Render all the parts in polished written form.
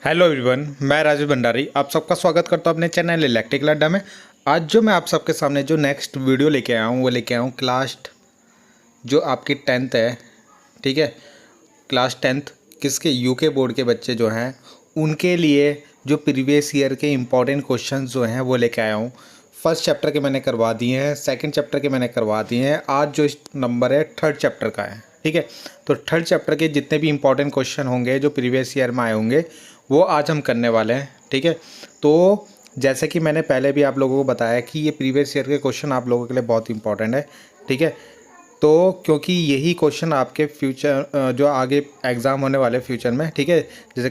Hello everyone, मैं राजेश भंडारी आप सबका स्वागत करता हूं अपने चैनल इलेक्ट्रिकल अड्डा में। आज जो मैं आप सबके सामने जो नेक्स्ट वीडियो लेके आया हूं वो लेके आया हूं क्लास जो आपकी 10th है, ठीक है। क्लास 10th किसके यूके बोर्ड के बच्चे जो हैं उनके लिए जो प्रीवियस ईयर के इम्पोर्टेंट क्वेश्चंस जो हैं वो लेके आया हूं। फर्स्ट चैप्टर के मैंने करवा दिए हैं, सेकंड चैप्टर के मैंने करवा दिए हैं। आज जो इस नंबर है थर्ड चैप्टर का है, ठीक है। तो थर्ड चैप्टर के जितने भी इंपॉर्टेंट क्वेश्चन होंगे जो प्रीवियस ईयर में आए होंगे वो आज हम करने वाले हैं, ठीक है। तो जैसे कि मैंने पहले भी आप लोगों को बताया कि ये प्रीवियस ईयर के क्वेश्चन आप लोगों के लिए बहुत इंपॉर्टेंट है, ठीक है। तो क्योंकि यही क्वेश्चन आपके फ्यूचर जो आगे एग्ज़ाम होने वाले फ्यूचर में, ठीक है, जैसे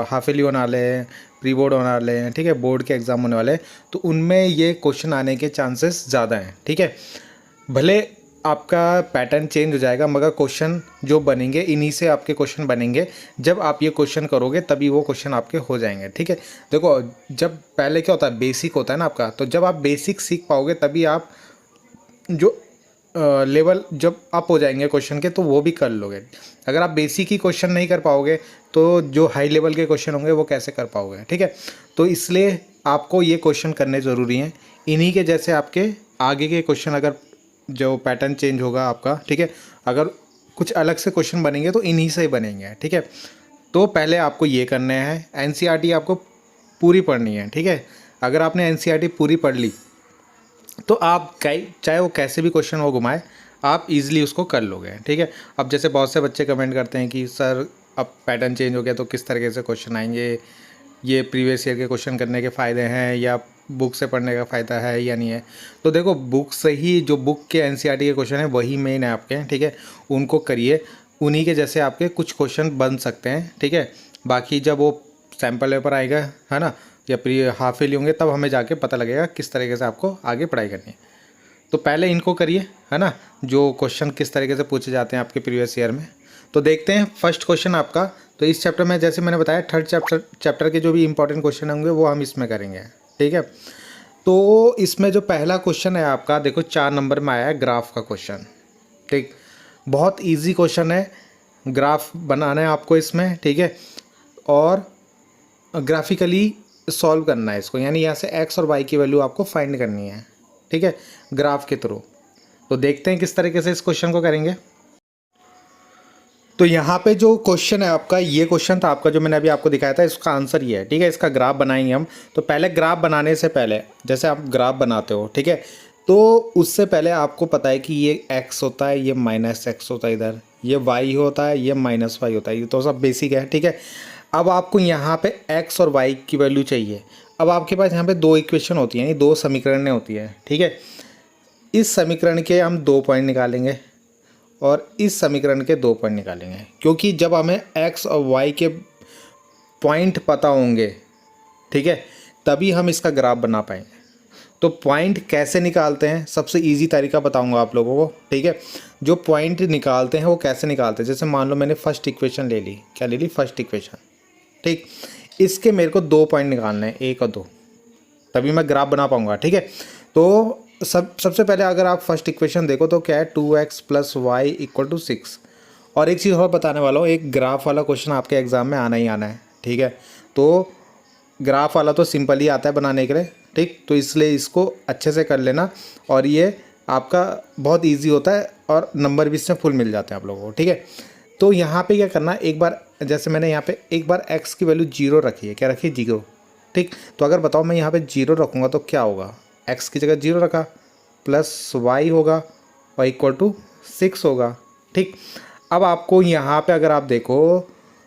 हाफ ईयरली होने वाले हैं, प्री बोर्ड होने वाले हैं, ठीक है, बोर्ड के एग्ज़ाम होने वाले हैं, तो उनमें ये क्वेश्चन आने के चांसेस ज़्यादा हैं, ठीक है। भले आपका पैटर्न चेंज हो जाएगा मगर क्वेश्चन जो बनेंगे इन्हीं से आपके क्वेश्चन बनेंगे। जब आप ये क्वेश्चन करोगे तभी वो क्वेश्चन आपके हो जाएंगे, ठीक है। देखो, जब पहले क्या होता है, बेसिक होता है ना आपका, तो जब आप बेसिक सीख पाओगे तभी आप जो लेवल जब अप हो जाएंगे क्वेश्चन के तो वो भी कर लोगे। अगर आप बेसिक ही क्वेश्चन नहीं कर पाओगे तो जो हाई लेवल के क्वेश्चन होंगे वो कैसे कर पाओगे, ठीक है। तो इसलिए आपको ये क्वेश्चन करने ज़रूरी हैं। इन्हीं के जैसे आपके आगे के क्वेश्चन अगर जो पैटर्न चेंज होगा आपका, ठीक है, अगर कुछ अलग से क्वेश्चन बनेंगे तो इन्हीं से ही बनेंगे, ठीक है। तो पहले आपको ये करने हैं, एनसीईआरटी आपको पूरी पढ़नी है, ठीक है। अगर आपने एनसीईआरटी पूरी पढ़ ली तो आप चाहे वो कैसे भी क्वेश्चन वो घुमाए आप इजीली उसको कर लोगे, ठीक है। अब जैसे बहुत से बच्चे कमेंट करते हैं कि सर अब पैटर्न चेंज हो गया तो किस तरीके से क्वेश्चन आएंगे, ये प्रीवियस ईयर के क्वेश्चन करने के फ़ायदे हैं या बुक से पढ़ने का फ़ायदा है या नहीं है। तो देखो, बुक से ही जो बुक के एनसीईआरटी के क्वेश्चन है वही मेन है आपके, ठीक है, उनको करिए। उन्हीं के जैसे आपके कुछ क्वेश्चन बन सकते हैं, ठीक है। बाकी जब वो सैम्पल पेपर आएगा, है ना, या प्री हाफ ईयरली होंगे तब हमें जाके पता लगेगा किस तरीके से आपको आगे पढ़ाई करनी है। तो पहले इनको करिए, है ना, जो क्वेश्चन किस तरीके से पूछे जाते हैं आपके प्रीवियस ईयर में। तो देखते हैं फर्स्ट क्वेश्चन आपका। तो इस चैप्टर में जैसे मैंने बताया थर्ड चैप्टर के जो भी इंपॉर्टेंट क्वेश्चन होंगे वो हम इसमें करेंगे, ठीक है। तो इसमें जो पहला क्वेश्चन है आपका, देखो 4 नंबर में आया है ग्राफ का क्वेश्चन, ठीक। बहुत ईजी क्वेश्चन है, ग्राफ बनाना है आपको इसमें, ठीक है, और ग्राफिकली सॉल्व करना है इसको, यानी यहाँ से एक्स और वाई की वैल्यू आपको फाइंड करनी है, ठीक है, ग्राफ के थ्रू। तो देखते हैं किस तरीके से इस क्वेश्चन को करेंगे। तो यहाँ पे जो क्वेश्चन है आपका, ये क्वेश्चन था आपका जो मैंने अभी आपको दिखाया था, इसका आंसर ये है, ठीक है। इसका ग्राफ बनाएंगे हम। तो पहले ग्राफ बनाने से पहले, जैसे आप ग्राफ बनाते हो, ठीक है, तो उससे पहले आपको पता है कि ये x होता है, ये माइनस एक्स होता है, इधर ये y होता है, ये माइनस वाई होता है, ये तो सब बेसिक है, ठीक है। अब आपको यहाँ पे x और y की वैल्यू चाहिए। अब आपके पास यहाँ पे दो इक्वेशन होती हैं, यानी दो समीकरणें होती हैं, ठीक है। इस समीकरण के हम 2 पॉइंट निकालेंगे और इस समीकरण के 2 पॉइंट निकालेंगे, क्योंकि जब हमें x और y के पॉइंट पता होंगे, ठीक है, तभी हम इसका ग्राफ बना पाएंगे। तो पॉइंट कैसे निकालते हैं, सबसे इजी तरीका बताऊंगा आप लोगों को, ठीक है। जो पॉइंट निकालते हैं वो कैसे निकालते हैं, जैसे मान लो मैंने फर्स्ट इक्वेशन ले ली, क्या ले ली, फर्स्ट इक्वेशन, ठीक। इसके मेरे को 2 पॉइंट निकालने हैं, 1 और 2, तभी मैं ग्राफ बना पाऊंगा, ठीक है। तो सबसे पहले अगर आप फर्स्ट इक्वेशन देखो तो क्या है, 2x plus Y equal to 6। और एक चीज़ और बताने वाला हूँ, एक ग्राफ वाला क्वेश्चन आपके एग्ज़ाम में आना ही आना है, ठीक है। तो ग्राफ वाला तो सिंपल ही आता है बनाने के लिए, ठीक। तो इसलिए इसको अच्छे से कर लेना और ये आपका बहुत इजी होता है और नंबर भी इसमें फुल मिल जाते हैं आप लोगों को, ठीक है। तो यहाँ पे क्या करना, एक बार जैसे मैंने यहाँ पे एक बार x की वैल्यू 0 रखी है, क्या रखी है, 0, ठीक। तो अगर बताओ मैं यहाँ पे 0 रखूँगा तो क्या होगा, x की जगह 0 रखा, प्लस y होगा और इक्वल टू 6 होगा, ठीक। अब आपको यहाँ पे अगर आप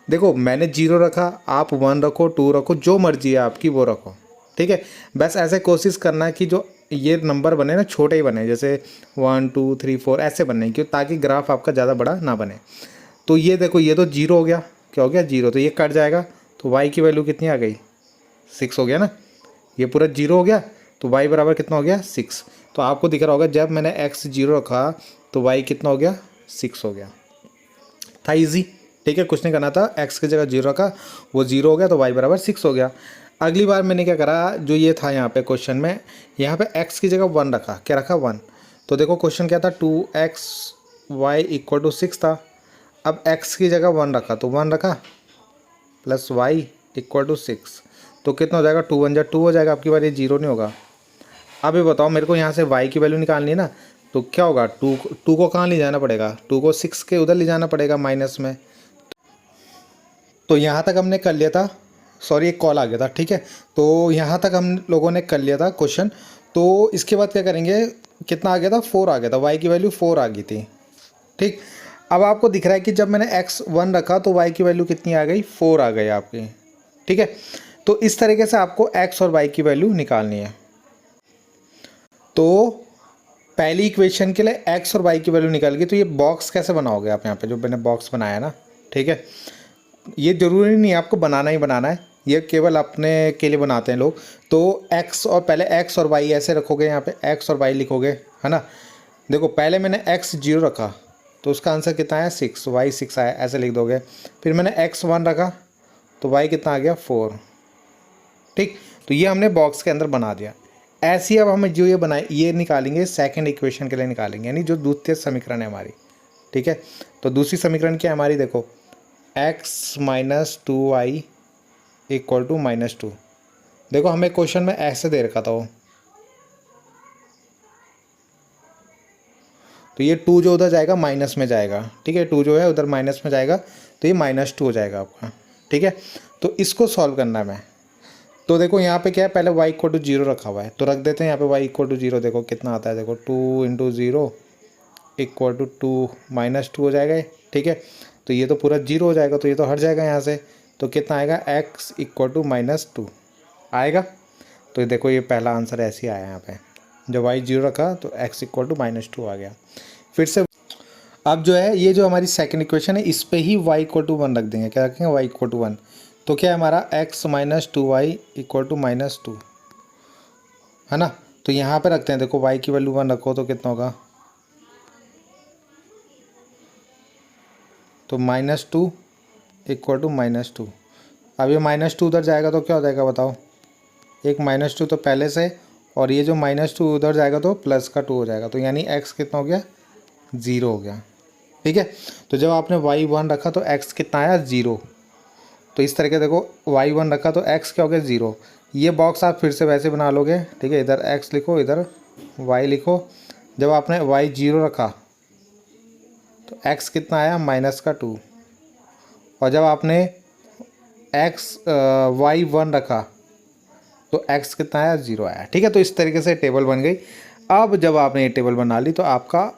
देखो मैंने 0 रखा, आप 1 रखो, 2 रखो, जो मर्जी है आपकी वो रखो, ठीक है। बस ऐसे कोशिश करना है कि जो ये नंबर बने ना छोटे ही बने, जैसे 1 2 3 4 ऐसे बनने, क्यों, ताकि ग्राफ आपका ज़्यादा बड़ा ना बने। तो ये देखो, ये तो 0 हो गया, क्या हो गया, 0, तो ये कट जाएगा, तो y की वैल्यू कितनी आ गई, 6 हो गया ना। ये पूरा 0 हो गया तो y बराबर कितना हो गया, 6। तो आपको दिख रहा होगा जब मैंने x 0 रखा तो y कितना हो गया, 6 हो गया। था इजी, ठीक है, कुछ नहीं करना था, x की जगह 0 रखा, वो 0 हो गया तो y बराबर 6 हो गया। अगली बार मैंने क्या करा, जो ये था यहाँ पे क्वेश्चन में, यहाँ पे x की जगह 1 रखा, क्या रखा, 1। तो देखो क्वेश्चन क्या था, 2x y इक्वल टू 6 था। अब x की जगह 1 रखा तो 1 रखा, प्लस y इक्वल टू 6, तो कितना हो जाएगा, 2 1 जा 2 हो जाएगा आपकी बार, ये 0 नहीं होगा। अब ये बताओ मेरे को यहाँ से y की वैल्यू निकालनी है ना, तो क्या होगा, 2 को कहाँ ले जाना पड़ेगा, 2 को 6 के उधर ले जाना पड़ेगा माइनस में। तो यहाँ तक हमने कर लिया था, सॉरी एक कॉल आ गया था, ठीक है। तो यहाँ तक हम लोगों ने कर लिया था क्वेश्चन। तो इसके बाद क्या करेंगे, कितना आ गया था, 4 आ गया था, y की वैल्यू 4 आ गई थी, ठीक। अब आपको दिख रहा है कि जब मैंने x 1 रखा तो y की वैल्यू कितनी आ गई, 4 आ गई आपकी, ठीक है। तो इस तरीके से आपको x और y की वैल्यू निकालनी है। तो पहली इक्वेशन के लिए x और y की वैल्यू निकाल गई, तो ये बॉक्स कैसे बनाओगे आप, यहाँ पे जो मैंने बॉक्स बनाया ना, ठीक है। ये ज़रूरी नहीं है आपको बनाना ही बनाना है, ये केवल अपने के लिए बनाते हैं लोग। तो x और पहले x और y ऐसे रखोगे, यहाँ पे x और y लिखोगे, है ना। देखो पहले मैंने x 0 रखा तो उसका आंसर कितना आया, 6, y 6 आया, ऐसे लिख दोगे। फिर मैंने x 1 रखा तो y कितना आ गया, 4, ठीक। तो ये हमने बॉक्स के अंदर बना दिया। ऐसे ही अब हम जो ये बनाए ये निकालेंगे सेकंड इक्वेशन के लिए निकालेंगे, यानी जो द्वितीय समीकरण है हमारी, ठीक है। तो दूसरी समीकरण क्या है हमारी, देखो x minus 2y equal to -2। देखो हमें क्वेश्चन में ऐसे दे रखा था वो, तो ये 2 जो उधर जाएगा माइनस में जाएगा, ठीक है, 2 जो है उधर माइनस में जाएगा, तो ये -2 हो जाएगा आपका, ठीक है। तो इसको सॉल्व करना है मैं। तो देखो यहाँ पे क्या है, पहले y इक्वल टू 0 रखा हुआ है, तो रख देते हैं यहाँ पे y इक्वल टू 0। देखो कितना आता है, देखो 2 × 0 इक्वल टू 2 -2 हो जाएगा, ठीक है। तो ये तो पूरा 0 हो जाएगा, तो ये तो हट जाएगा यहाँ से, तो कितना आएगा, x इक्वल टू -2 आएगा। तो ये देखो ये पहला आंसर ऐसे ही आया यहाँ पे, जब y 0 रखा तो x इक्वल टू -2 आ गया। फिर से अब जो है ये जो हमारी सेकंड इक्वेशन है इस पे ही y इक्वल टू 1 रख देंगे, क्या रखेंगे, y इक्वल टू 1। तो क्या है हमारा, x minus 2y equal to -2, है ना। तो यहाँ पे रखते हैं, देखो y की वैल्यू 1 रखो तो कितना होगा, तो -2 इक्वल टू -2। अब ये -2 उधर जाएगा तो क्या हो जाएगा बताओ, एक -2 तो पहले से, और ये जो -2 उधर जाएगा तो प्लस का 2 हो जाएगा, तो यानी x कितना हो गया, 0 हो गया, ठीक है। तो जब आपने y 1 रखा तो x कितना आया, 0। तो इस तरीके देखो y 1 रखा तो x क्या हो गया, 0। ये बॉक्स आप फिर से वैसे बना लोगे, ठीक है, इधर x लिखो इधर y लिखो। जब आपने y 0 रखा तो x कितना आया, -2। और जब आपने y 1 रखा तो x कितना आया, 0 आया, ठीक है। तो इस तरीके से टेबल बन गई। अब जब आपने ये टेबल बना ली तो आपका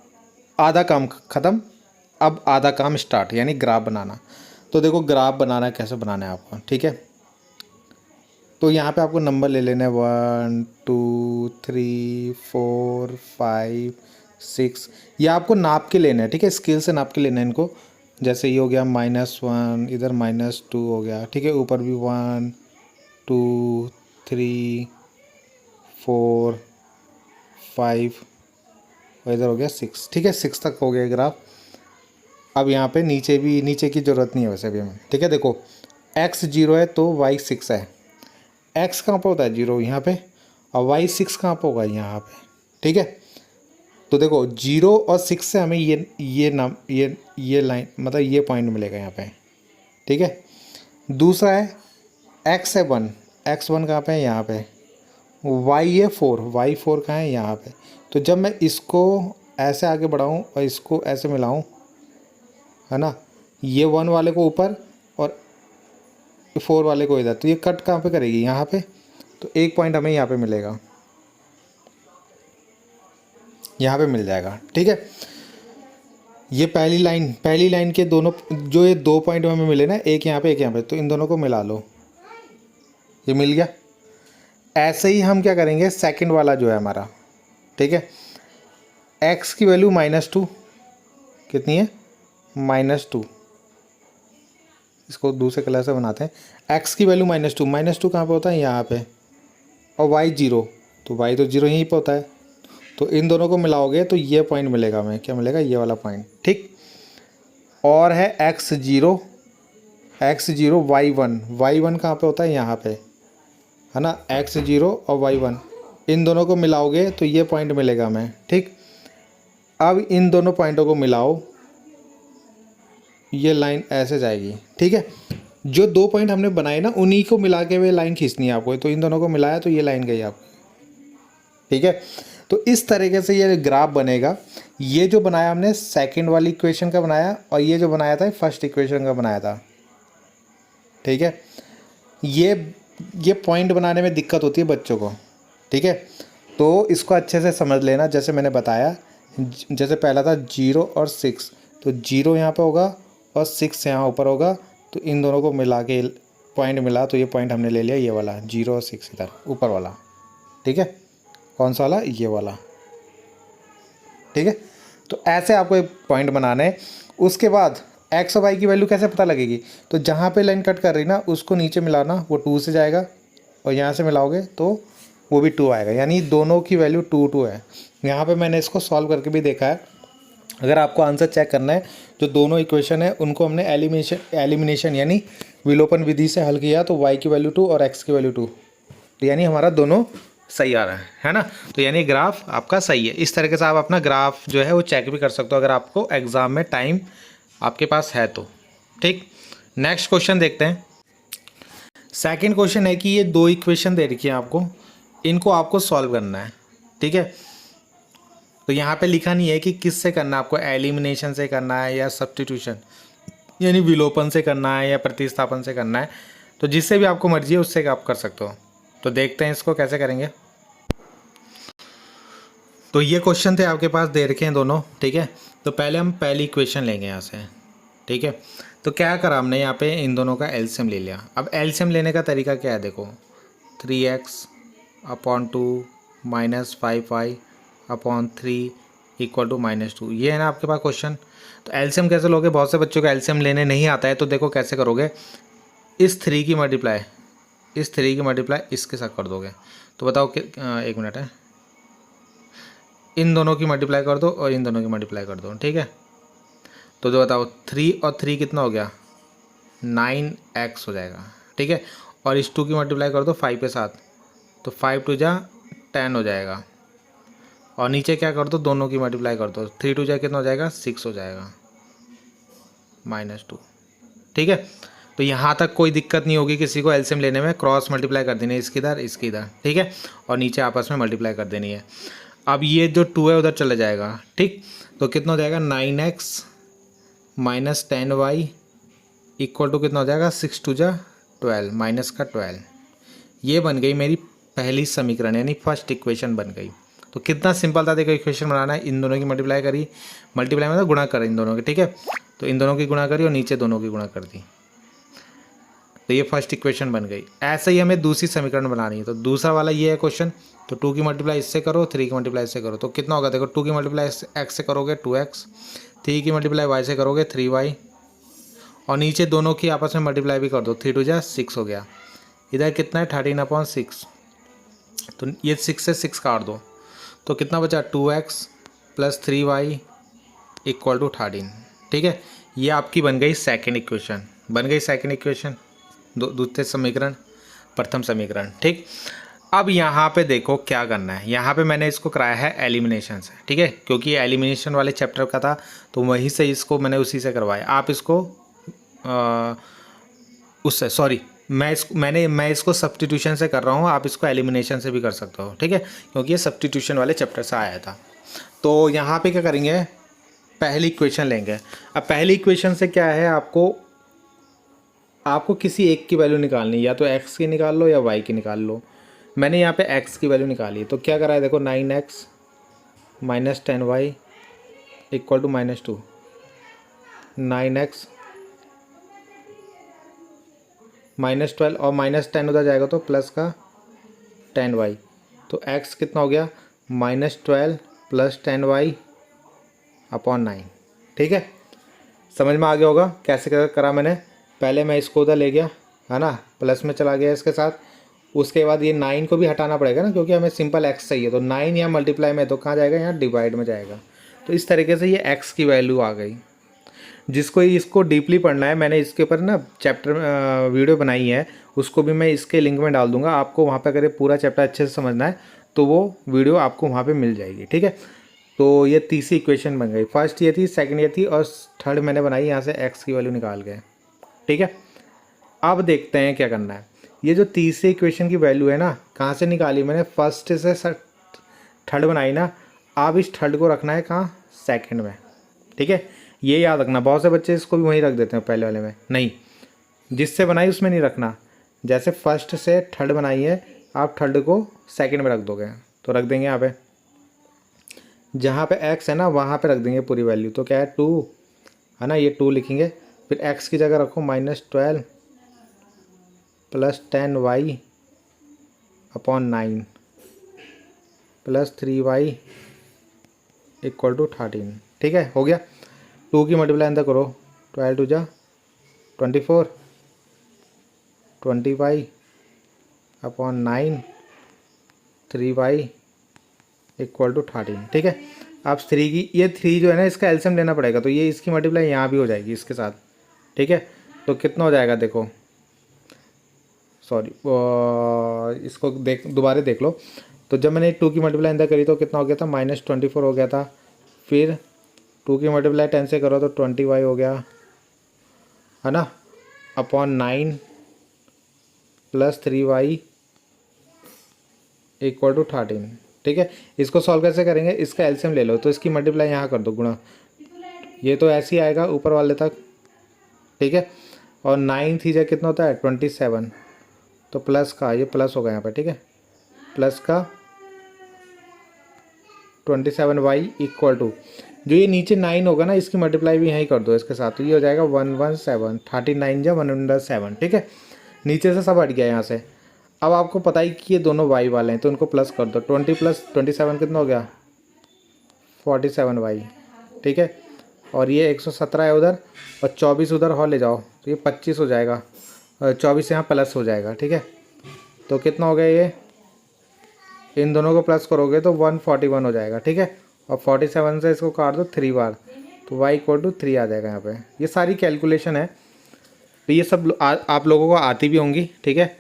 आधा काम ख़त्म, अब आधा काम स्टार्ट, यानी ग्राफ बनाना। तो देखो ग्राफ बनाना कैसे बनाना है आपको, ठीक है। तो यहाँ पे आपको नंबर ले लेना है 1 2 3 4 5 6, ये आपको नाप के लेना है, ठीक है, स्केल से नाप के लेना है इनको। जैसे ये हो गया -1, इधर -2 हो गया, ठीक है, ऊपर भी 1 2 3 4 5 और इधर हो गया 6, ठीक है, 6 तक हो गया ग्राफ। अब यहाँ पे नीचे भी, नीचे की ज़रूरत नहीं है वैसे भी हमें, ठीक है। देखो x 0 है तो y 6 है, x कहाँ पर होता है, 0 यहाँ पे, और y 6 कहाँ पर होगा, यहाँ पे, ठीक है। तो देखो 0 और 6 से हमें ये लाइन मतलब ये पॉइंट मिलेगा यहाँ पे, ठीक है। दूसरा है x है 1, x 1 कहाँ पे है, यहाँ पे, y है 4, y 4 कहाँ है, यहाँ पे। तो जब मैं इसको ऐसे आगे बढ़ाऊँ और इसको ऐसे मिलाऊँ, है ना, ये 1 वाले को ऊपर और 4 वाले को इधर, तो ये कट कहाँ पे करेगी, यहाँ पे। तो एक पॉइंट हमें यहाँ पे मिलेगा, यहाँ पे मिल जाएगा, ठीक है। ये पहली लाइन के दोनों जो ये 2 पॉइंट हमें मिले ना, एक यहाँ पे एक यहाँ पे, तो इन दोनों को मिला लो, ये मिल गया। ऐसे ही हम क्या करेंगे, सेकंड वाला जो है हमारा, ठीक है, x की वैल्यू -2 कितनी है, -2, इसको दूसरे कलर से बनाते हैं। x की वैल्यू -2 कहाँ पे होता है, यहाँ पे, और y 0, तो y तो 0 यहीं पे होता है। तो इन दोनों को मिलाओगे तो ये पॉइंट मिलेगा हमें, क्या मिलेगा, ये वाला पॉइंट, ठीक। और है x 0 y 1 कहाँ पे होता है, यहाँ पे, है ना, x 0 और y 1, इन दोनों को मिलाओगे तो ये पॉइंट मिलेगा हमें, ठीक। अब इन दोनों पॉइंटों को मिलाओ, ये लाइन ऐसे जाएगी, ठीक है। जो 2 पॉइंट हमने बनाए ना उन्हीं को मिला के वे लाइन खींचनी है आपको। तो इन दोनों को मिलाया तो ये लाइन गई आपकी, ठीक है। तो इस तरीके से ये ग्राफ बनेगा। ये जो बनाया हमने सेकंड वाली इक्वेशन का बनाया और ये जो बनाया था फर्स्ट इक्वेशन का बनाया था, ठीक है। ये पॉइंट बनाने में दिक्कत होती है बच्चों को, ठीक है। तो इसको अच्छे से समझ लेना। जैसे मैंने बताया, जैसे पहला था 0 और 6, तो 0 यहाँ पे होगा और 6 यहाँ ऊपर होगा। तो इन दोनों को मिला के पॉइंट मिला, तो ये पॉइंट हमने ले लिया ये वाला 0 और 6 इधर ऊपर वाला, ठीक है। कौन सा वाला? ये वाला, ठीक है। तो ऐसे आपको एक पॉइंट बनाना है। उसके बाद एक्स और वाई की वैल्यू कैसे पता लगेगी? तो जहाँ पे लाइन कट कर रही ना उसको नीचे मिलाना, वो 2 से जाएगा, और यहाँ से मिलाओगे तो वो भी 2 आएगा, यानी दोनों की वैल्यू 2 2 है। यहाँ पे मैंने इसको सॉल्व करके भी देखा है। अगर आपको आंसर चेक करना है, जो दोनों इक्वेशन है उनको हमने एलिमिनेशन यानी विलोपन विधि से हल किया, तो वाई की वैल्यू 2 और एक्स की वैल्यू 2, तो यानी हमारा दोनों सही आ रहा है ना। तो यानी ग्राफ आपका सही है। इस तरीके से आप अपना ग्राफ जो है वो चेक भी कर सकते हो अगर आपको एग्ज़ाम में टाइम आपके पास है तो, ठीक। नेक्स्ट क्वेश्चन देखते हैं। सेकंड क्वेश्चन है कि ये 2 इक्वेशन दे रखी है आपको, इनको आपको सॉल्व करना है, ठीक है। तो यहाँ पे लिखा नहीं है कि किससे करना है आपको, एलिमिनेशन से करना है या सब्स्टिट्यूशन यानी विलोपन से करना है या प्रतिस्थापन से करना है। तो जिससे भी आपको मर्जी है उससे आप कर सकते हो। तो देखते हैं इसको कैसे करेंगे। तो ये क्वेश्चन थे आपके पास दे रखे हैं दोनों, ठीक है। तो पहले हम पहली इक्वेशन लेंगे यहाँ से, ठीक है। तो क्या करा हमने यहाँ पे इन दोनों का एलसीएम ले लिया। अब एलसीएम लेने का तरीका क्या है, देखो 3x/2 - 5y/3 = -2, ये है ना आपके पास क्वेश्चन। तो एलसीएम कैसे लोगे? बहुत से बच्चों को एलसीएम लेने नहीं आता है। तो देखो कैसे करोगे, इस 3 की मल्टीप्लाई इसके साथ कर दोगे। तो बताओ कि 1 मिनट है, इन दोनों की मल्टीप्लाई कर दो और इन दोनों की मल्टीप्लाई कर दो, ठीक है। तो जो बताओ 3 और 3 कितना हो गया, 9x हो जाएगा, ठीक है। और इस 2 की मल्टीप्लाई कर दो 5 के साथ, तो 5 2 जा 10 हो जाएगा। और नीचे क्या कर दो, दोनों की मल्टीप्लाई कर दो, 3 2 जा कितना हो जाएगा, 6 हो जाएगा -2, ठीक है। तो यहाँ तक कोई दिक्कत नहीं होगी किसी को एलसीएम लेने में। क्रॉस मल्टीप्लाई कर देनी है, इसकी इधर इसकी इधर, ठीक है। और नीचे आपस में मल्टीप्लाई कर देनी है। अब ये जो 2 है उधर चला जाएगा, ठीक। तो कितना हो जाएगा, 9x - 10y = कितना हो जाएगा, 6 2 जा 12 माइनस का 12। ये बन गई मेरी पहली समीकरण यानी फर्स्ट इक्वेशन बन गई। तो कितना सिंपल था, देखो इक्वेशन बनाना है। इन दोनों की मल्टीप्लाई करी, मल्टीप्लाई मतलब गुणा कर इन दोनों की, ठीक है। तो इन दोनों की गुणा करी और नीचे दोनों की गुणा कर दी, तो ये फर्स्ट इक्वेशन बन गई। ऐसे ही हमें दूसरी समीकरण बनानी है। तो दूसरा वाला ये है क्वेश्चन। तो 2 की मल्टीप्लाई इससे करो, 3 की मल्टीप्लाई इससे करो, तो कितना होगा, देखो 2 की मल्टीप्लाई x से करोगे 2x, 3 की मल्टीप्लाई y से करोगे 3y, और नीचे दोनों की आपस में मल्टीप्लाई भी कर दो, 3 2 जा 6 हो गया। इधर कितना है, 13/6। तो ये 6 से 6 काट दो, तो कितना बचा, 2x + 3y = 13, ठीक है। ये आपकी बन गई सेकेंड इक्वेशन, द्वितीय समीकरण, प्रथम समीकरण, ठीक। अब यहाँ पे देखो क्या करना है। यहाँ पे मैंने इसको कराया है एलिमिनेशन से, ठीक है, क्योंकि ये एलिमिनेशन वाले चैप्टर का था तो वहीं से इसको मैंने उसी से करवाया। आप इसको उससे सॉरी मैं इसको सब्स्टिट्यूशन से कर रहा हूँ, आप इसको एलिमिनेशन से भी कर सकते हो, ठीक है, क्योंकि ये सब्स्टिट्यूशन वाले चैप्टर से आया था। तो यहाँ पे क्या करेंगे, पहली इक्वेशन लेंगे। अब पहली इक्वेशन से क्या है, आपको किसी एक की वैल्यू निकालनी है, या तो x की निकाल लो या y की निकाल लो। मैंने यहाँ पे x की वैल्यू निकाली है। तो क्या करा है, देखो 9x - 10y = -2, 9x - 12 और -10 उधर जाएगा तो प्लस का 10y, तो x कितना हो गया, -12 + 10y/9, ठीक है। समझ में आ गया होगा कैसे करा मैंने। पहले मैं इसको उधर ले गया, है ना, प्लस में चला गया इसके साथ। उसके बाद ये 9 को भी हटाना पड़ेगा ना, क्योंकि हमें सिंपल x चाहिए। तो 9 यहाँ मल्टीप्लाई में तो कहाँ जाएगा, यहाँ डिवाइड में जाएगा। तो इस तरीके से ये x की वैल्यू आ गई। जिसको इसको डीपली पढ़ना है, मैंने इसके ऊपर ना चैप्टर वीडियो बनाई है, उसको भी मैं इसके लिंक में डाल दूंगा। आपको वहाँ पर अगर पूरा चैप्टर अच्छे से समझना है तो वो वीडियो आपको वहाँ पर मिल जाएगी, ठीक है। तो ये तीसरी इक्वेशन बन गई। फर्स्ट ये थी, सेकंड ये थी, और थर्ड मैंने बनाई यहाँ से x की वैल्यू निकाल के, ठीक है। अब देखते हैं क्या करना है। ये जो तीसरी इक्वेशन की वैल्यू है ना, कहाँ से निकाली मैंने, फर्स्ट से थर्ड बनाई ना, अब इस थर्ड को रखना है कहाँ, सेकंड में। ठीक है, ये याद रखना। बहुत से बच्चे इसको भी वहीं रख देते हैं पहले वाले में, नहीं, जिससे बनाई उसमें नहीं रखना। जैसे फर्स्ट से थर्ड बनाई है, आप थर्ड को सेकंड में रख दोगे, तो रख देंगे यहाँ पे, जहाँ पे x है ना वहाँ पे रख देंगे पूरी वैल्यू। तो क्या है 2 है ना, ये 2 लिखेंगे। फिर x की जगह रखो -12 + 10y अपॉन 9 + 3y = 13। ठीक है, हो गया। 2 की मल्टीप्लाई अंदर करो, 12 × 24, 20y अपॉन 9, 3y = 13। ठीक है, अब 3 की, ये 3 जो है ना इसका एलसीएम लेना पड़ेगा, तो ये इसकी मल्टीप्लाई यहाँ भी हो जाएगी इसके साथ। ठीक है, तो कितना हो जाएगा देखो, सॉरी इसको दोबारा देख लो। तो जब मैंने 2 की मल्टीप्लाई अंदर करी तो कितना हो गया था, -24 हो गया था। फिर 2 की मल्टीप्लाई 10 से करो तो 20y हो गया, है ना, अपॉन 9 + 3y = 13। ठीक है, इसको सॉल्व कैसे करेंगे, इसका एलसीएम ले लो, तो इसकी मल्टीप्लाई यहाँ कर दो, गुणा, ये तो ऐसे ही आएगा ऊपर वाले तक। ठीक है, और 9 थी जगह कितना होता है 27, तो प्लस का, ये प्लस होगा यहाँ पे। ठीक है, प्लस का 27y = जो ये नीचे 9 होगा ना, इसकी मल्टीप्लाई भी यहीं कर दो इसके साथ, तो ये हो जाएगा 117, 39 या 107। ठीक है, नीचे से सब हट गया यहाँ से। अब आपको पता ही कि ये दोनों y वाले हैं, तो इनको प्लस कर दो। 20 + 27 कितना हो गया, 47y। ठीक है, और ये 117 है उधर, और 24 उधर और ले जाओ, तो ये 25 हो जाएगा, और 24 यहाँ प्लस हो जाएगा। ठीक है, तो कितना हो गया, ये इन दोनों को प्लस करोगे तो 141 हो जाएगा। ठीक है, और 47 से इसको काट दो 3 बार, तो y = 3 आ जाएगा यहाँ पे। ये सारी कैलकुलेशन है, तो ये सब आप लोगों को आती भी होंगी। ठीक है,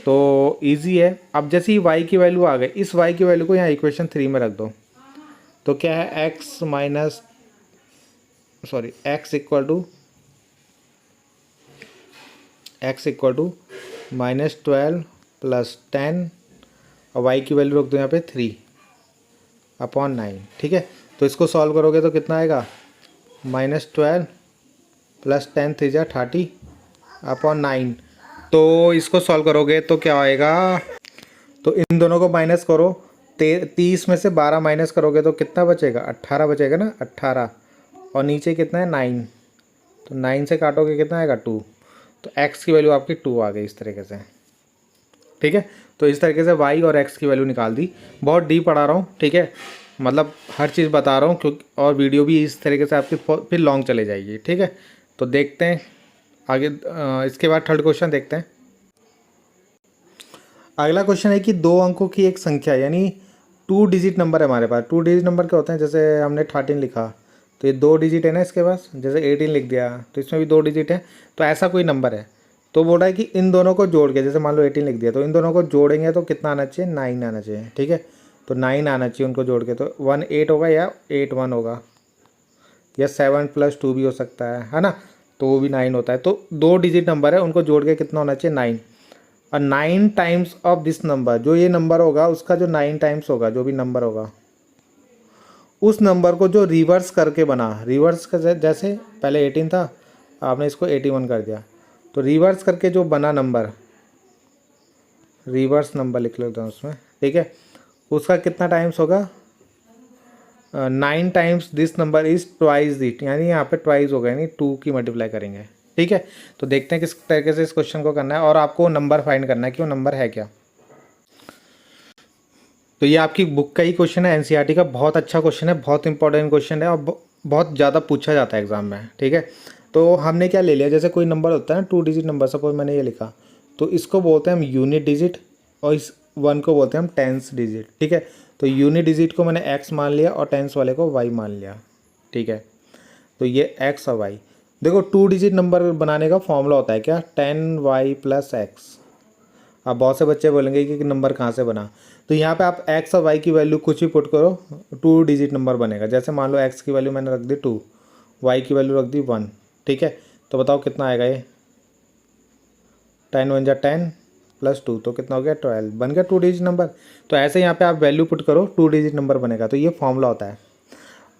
तो इजी है। अब जैसे ही y की वैल्यू आ गई, इस y की वैल्यू को यहाँ इक्वेशन 3 में रख दो, तो क्या है, x = -12 + 10, और y की वैल्यू रख दो यहाँ पे 3/9। ठीक है, तो इसको सॉल्व करोगे तो कितना आएगा, -12 + 10 3 × 30/9। तो इसको सॉल्व करोगे तो क्या आएगा, तो इन दोनों को माइनस करो, 30 में से 12 माइनस करोगे तो कितना बचेगा, 18 बचेगा ना, 18, और नीचे कितना है 9, तो 9 से काटोगे कितना आएगा 2, तो x की वैल्यू आपकी 2 आ गई इस तरीके से। ठीक है, तो इस तरीके से y और x की वैल्यू निकाल दी। बहुत डीप पढ़ा रहा हूँ, ठीक है, मतलब हर चीज़ बता रहा हूँ, क्योंकि और वीडियो भी इस तरीके से आपकी फिर लॉन्ग चले जाएगी। ठीक है, तो देखते हैं आगे। इसके बाद थर्ड क्वेश्चन देखते हैं। अगला क्वेश्चन है कि 2 अंकों की एक संख्या, यानी 2 डिजिट नंबर है हमारे पास। 2 डिजिट नंबर क्या होते हैं, जैसे हमने 13 लिखा तो ये 2 डिजिट है ना इसके पास, जैसे 18 लिख दिया तो इसमें भी 2 डिजिट है। तो ऐसा कोई नंबर है, तो बोल रहा है कि इन दोनों को जोड़ के, जैसे मान लो 18 लिख दिया, तो इन दोनों को जोड़ेंगे तो कितना आना चाहिए, 9 आना चाहिए। ठीक है, तो 9 आना चाहिए उनको जोड़ के, तो 1 8 होगा या 8 1 होगा, या 7 + 2 भी हो सकता है ना, तो वो भी 9 होता है। तो 2 डिजिट नंबर है, उनको जोड़ के कितना होना चाहिए, 9। और 9 टाइम्स ऑफ दिस नंबर, जो ये नंबर होगा उसका जो 9 टाइम्स होगा, जो भी नंबर होगा उस नंबर को जो रिवर्स करके बना, रिवर्स का जैसे पहले 18 था, आपने इसको 81 कर दिया, तो रिवर्स करके जो बना नंबर, रिवर्स नंबर लिख लेता हूँ उसमें। ठीक है, उसका कितना टाइम्स होगा, 9 times this number is twice that, यानी यहाँ पे ट्वाइस होगा, यानी 2 की मल्टीप्लाई करेंगे। ठीक है, तो देखते हैं किस तरीके से इस क्वेश्चन को करना है, और आपको नंबर फाइंड करना है कि वो नंबर है क्या। तो ये आपकी बुक का ही क्वेश्चन है, एनसीईआरटी का, बहुत अच्छा क्वेश्चन है, बहुत इंपॉर्टेंट क्वेश्चन है, और बहुत ज़्यादा पूछा जाता है एग्जाम में। ठीक है, तो हमने क्या ले लिया, जैसे कोई नंबर होता है ना 2 डिजिट नंबर, सपोज मैंने ये लिखा, तो इसको बोलते हैं हम यूनिट डिजिट, और इस 1 को बोलते हैं हम टेंस डिजिट। ठीक है, तो यूनिट डिजिट को मैंने x मान लिया और टेंस वाले को y मान लिया। ठीक है, तो ये x और y, देखो 2 डिजिट नंबर बनाने का फॉर्मूला होता है क्या, 10y + x। अब बहुत से बच्चे बोलेंगे कि नंबर कहाँ से बना, तो यहाँ पे आप x और y की वैल्यू कुछ भी पुट करो, 2 डिजिट नंबर बनेगा। जैसे मान लो x की वैल्यू मैंने रख दी 2, y की वैल्यू रख दी 1। ठीक है, तो बताओ कितना आएगा ये, 10 1 जा 10 प्लस 2 तो कितना हो गया 12, बन गया 2 डिजिट नंबर। तो ऐसे यहाँ पे आप वैल्यू पुट करो 2 डिजिट नंबर बनेगा। तो ये फॉर्मूला होता है।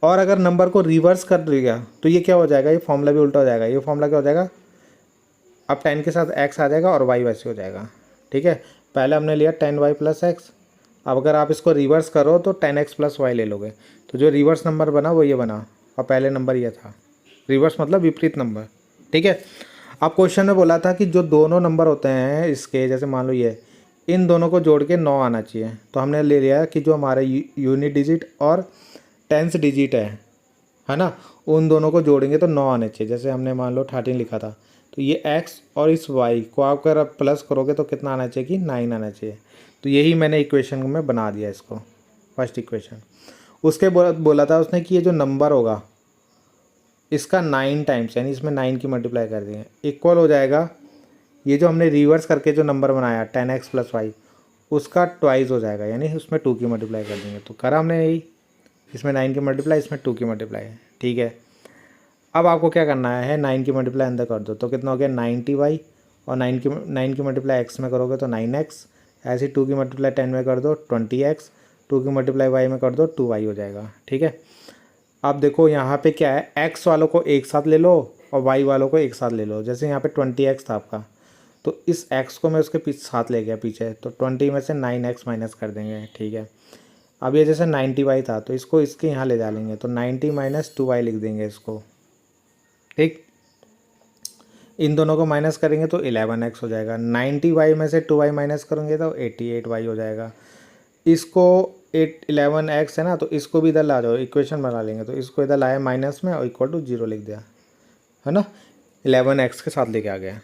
और अगर नंबर को रिवर्स कर दिया तो ये क्या हो जाएगा, ये फॉर्मूला भी उल्टा हो जाएगा। ये फॉर्मूला क्या हो जाएगा, अब 10 के साथ x आ जाएगा और y वैसे हो जाएगा। ठीक है, पहले हमने लिया 10y प्लस एक्स, अब अगर आप इसको रिवर्स करो तो 10x प्लस वाई ले लोगे। तो जो रिवर्स नंबर बना वो ये बना, और पहले नंबर ये था। रिवर्स मतलब विपरीत नंबर। ठीक है, अब क्वेश्चन में बोला था कि जो दोनों नंबर होते हैं इसके, जैसे मान लो ये, इन दोनों को जोड़ के 9 आना चाहिए। तो हमने ले लिया कि जो हमारे यूनिट डिजिट और टेंस डिजिट है ना, उन दोनों को जोड़ेंगे तो 9 आने चाहिए। जैसे हमने मान लो 13 लिखा था, तो ये x और इस y को आप अगर प्लस करोगे तो कितना आना चाहिए कि 9 आना चाहिए। तो यही मैंने इक्वेशन में बना दिया इसको, फर्स्ट इक्वेशन। उसके बोला था उसने कि ये जो नंबर होगा इसका 9 टाइम्स, यानी इसमें 9 की मल्टीप्लाई कर देंगे, इक्वल हो जाएगा ये जो हमने रिवर्स करके जो नंबर बनाया 10x प्लस वाई, उसका ट्वाइस हो जाएगा, यानी उसमें 2 की मल्टीप्लाई कर देंगे। तो करा हमने यही, इसमें 9 की मल्टीप्लाई, इसमें 2 की मल्टीप्लाई। ठीक है, अब आपको क्या करना है, 9 की मल्टीप्लाई अंदर कर दो तो कितना हो गया 90y, और 9 की मल्टीप्लाई x में करोगे तो 9x, ऐसे 2 की मल्टीप्लाई 10 में कर दो 20x, 2 की मल्टीप्लाई y में कर दो 2y हो जाएगा। ठीक है, अब देखो यहाँ पे क्या है, x वालों को एक साथ ले लो और y वालों को एक साथ ले लो। जैसे यहाँ पे 20x था आपका, तो इस x को मैं उसके पीछे साथ ले गया पीछे, तो 20 में से 9x माइनस कर देंगे। ठीक है, अब ये जैसे 90y था तो इसको इसके यहाँ ले जा लेंगे, तो 90 माइनस 2y लिख देंगे इसको। ठीक, इन दोनों को माइनस करेंगे तो 11x हो जाएगा। 90y में से 2y माइनस करेंगे तो 88y हो जाएगा। इसको 11x है ना, तो इसको भी इधर ला जाओ, इक्वेशन बना लेंगे। तो इसको इधर लाया माइनस में और इक्वल टू 0 लिख दिया, है ना, 11x के साथ लेके आ गया।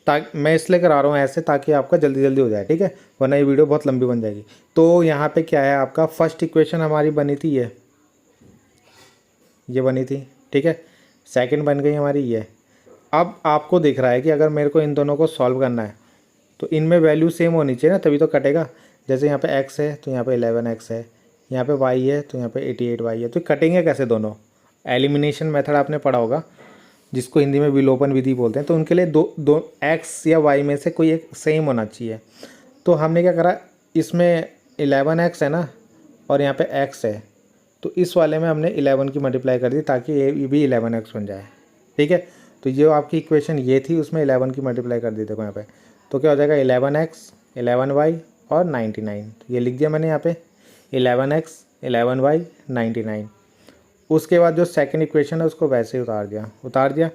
ताकि मैं इसलिए करा रहा हूँ ऐसे ताकि आपका जल्दी जल्दी हो जाए। ठीक है, वरना ये वीडियो बहुत लंबी बन जाएगी। तो यहाँ पे क्या है, आपका फर्स्ट इक्वेशन हमारी बनी थी ये बनी थी। ठीक है, सेकंड बन गई हमारी ये। अब आपको दिख रहा है कि अगर मेरे को इन दोनों को सॉल्व करना है तो इनमें वैल्यू सेम होनी चाहिए ना, तभी तो कटेगा। जैसे यहाँ पे x है तो यहाँ पे 11x है, यहाँ पे y है तो यहाँ पे 88y है, तो कटेंगे कैसे दोनों। एलिमिनेशन मेथड आपने पढ़ा होगा, जिसको हिंदी में विलोपन विधि बोलते हैं। तो उनके लिए दो x या y में से कोई एक सेम होना चाहिए। तो हमने क्या करा, इसमें 11x है ना और यहाँ पे x है, तो इस वाले में हमने 11 की मल्टीप्लाई कर दी ताकि ये भी 11x बन जाए। ठीक है, तो जो आपकी इक्वेशन ये थी उसमें 11 की मल्टीप्लाई कर दी देखो यहाँ पे, तो क्या हो जाएगा 11x 11y और 99। तो ये लिख दिया मैंने यहाँ पे 11x 11y 99। उसके बाद जो सेकंड इक्वेशन है उसको वैसे ही उतार दिया।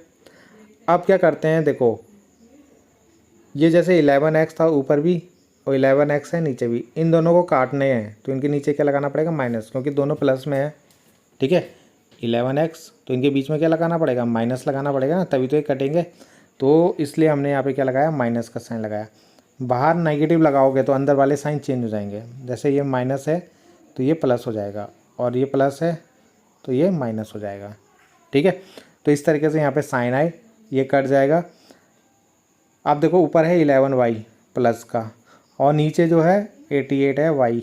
अब क्या करते हैं, देखो ये जैसे 11x था ऊपर भी और 11x है नीचे भी, इन दोनों को काटने हैं तो इनके नीचे क्या लगाना पड़ेगा, माइनस, क्योंकि दोनों प्लस में है। ठीक है, 11x तो इनके बीच में क्या लगाना पड़ेगा, माइनस लगाना पड़ेगा ना, तभी तो ये कटेंगे। तो इसलिए हमने यहाँ पे क्या लगाया, माइनस का साइन लगाया। बाहर नेगेटिव लगाओगे तो अंदर वाले साइन चेंज हो जाएंगे। जैसे ये माइनस है तो ये प्लस हो जाएगा, और ये प्लस है तो ये माइनस हो जाएगा। ठीक है, तो इस तरीके से यहाँ पे साइन आए, ये कट जाएगा। आप देखो ऊपर है 11y प्लस का और नीचे जो है 88 है y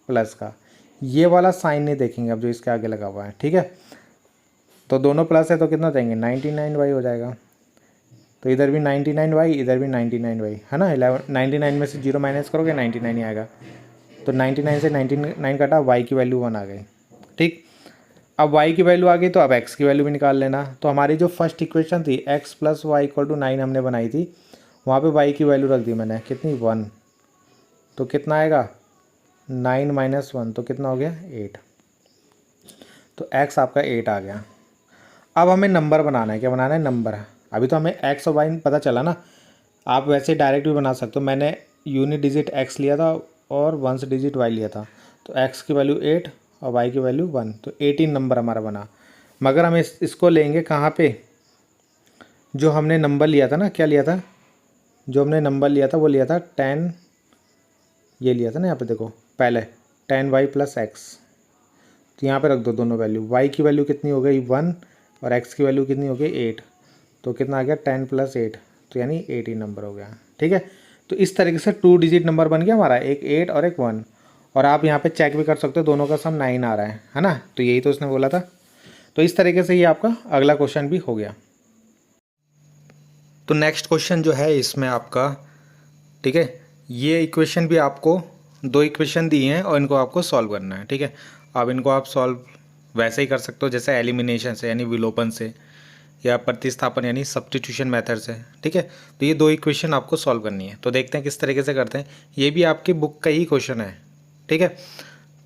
प्लस का, ये वाला साइन नहीं देखेंगे अब जो इसके आगे लगा हुआ है। ठीक है, तो दोनों प्लस है तो कितना देंगे 99y हो जाएगा। तो इधर भी 99y इधर भी 99y है ना, 99 में से 0 माइनस करोगे 99 ही आएगा। तो 99 से 99 कटा, y की वैल्यू 1 आ गई। ठीक, अब y की वैल्यू आ गई तो अब x की वैल्यू भी निकाल लेना। तो हमारी जो फर्स्ट इक्वेशन थी x plus Y equal to 9 हमने बनाई थी, वहाँ पे y की वैल्यू रख दी मैंने, कितनी 1। तो कितना आएगा 9 माइनस 1 तो कितना हो गया 8। तो x आपका 8 आ गया। अब हमें नंबर बनाना है, क्या बनाना है, नंबर। अभी तो हमें x और y पता चला ना, आप वैसे डायरेक्ट भी बना सकते हो। मैंने यूनिट डिजिट x लिया था और वंस डिजिट y लिया था, तो x की वैल्यू 8 और y की वैल्यू 1, तो 18 नंबर हमारा बना। मगर हम इसको लेंगे कहाँ पे, जो हमने नंबर लिया था ना, क्या लिया था, जो हमने नंबर लिया था वो लिया था 10, ये लिया था ना यहाँ पे देखो पहले 10y प्लस एक्स। तो यहाँ पे रख दो दोनों वैल्यू, y की वैल्यू कितनी हो गई 1 और x की वैल्यू कितनी हो गई 8, तो कितना आ गया 10 प्लस 8, तो यानी 18 नंबर हो गया। ठीक है, तो इस तरीके से 2 डिजिट नंबर बन गया हमारा, एक 8 और एक 1। और आप यहाँ पे चेक भी कर सकते हो दोनों का सम 9 आ रहा है ना, तो यही तो उसने बोला था। तो इस तरीके से ये आपका अगला क्वेश्चन भी हो गया। तो नेक्स्ट क्वेश्चन जो है इसमें आपका, ठीक है, ये इक्वेशन भी आपको 2 इक्वेशन दी हैं और इनको आपको सॉल्व करना है, ठीक है। अब इनको आप सॉल्व वैसे ही कर सकते हो जैसे एलिमिनेशन से यानी विलोपन से, या प्रतिस्थापन यानी सब्स्टिट्यूशन मेथड से, ठीक है। तो ये 2 इक्वेशन आपको सॉल्व करनी है। तो देखते हैं किस तरीके से करते हैं। ये भी आपकी बुक का ही क्वेश्चन है, ठीक है।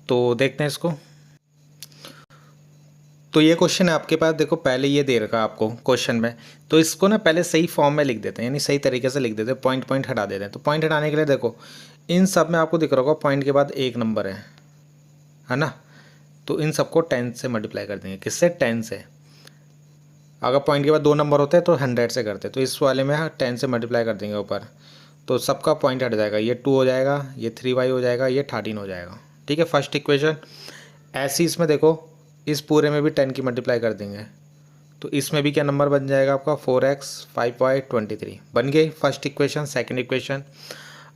तो देखते हैं इसको। तो ये क्वेश्चन है आपके पास, देखो पहले ये दे रखा है आपको क्वेश्चन में, तो इसको ना पहले सही फॉर्म में लिख देते हैं, यानी सही तरीके से लिख देते हैं, पॉइंट पॉइंट हटा देते हैं। तो पॉइंट हटाने के लिए देखो इन सब में आपको दिख रहा होगा पॉइंट के बाद 1 नंबर है ना। तो इन सबको 10 से मल्टीप्लाई कर देंगे। किससे? 10 से। अगर पॉइंट के बाद 2 नंबर होते हैं तो 100 से करते हैं, तो इस वाले में 10 से मल्टीप्लाई कर देंगे ऊपर, तो सबका पॉइंट हट जाएगा। ये 2 हो जाएगा, ये 3y हो जाएगा, ये 13 हो जाएगा, ठीक है। First equation. ऐसे ही इसमें देखो इस पूरे में भी 10 की मल्टीप्लाई कर देंगे, तो इसमें भी क्या नंबर बन जाएगा आपका 4x 5y 23 बन गई फर्स्ट इक्वेशन। Second equation.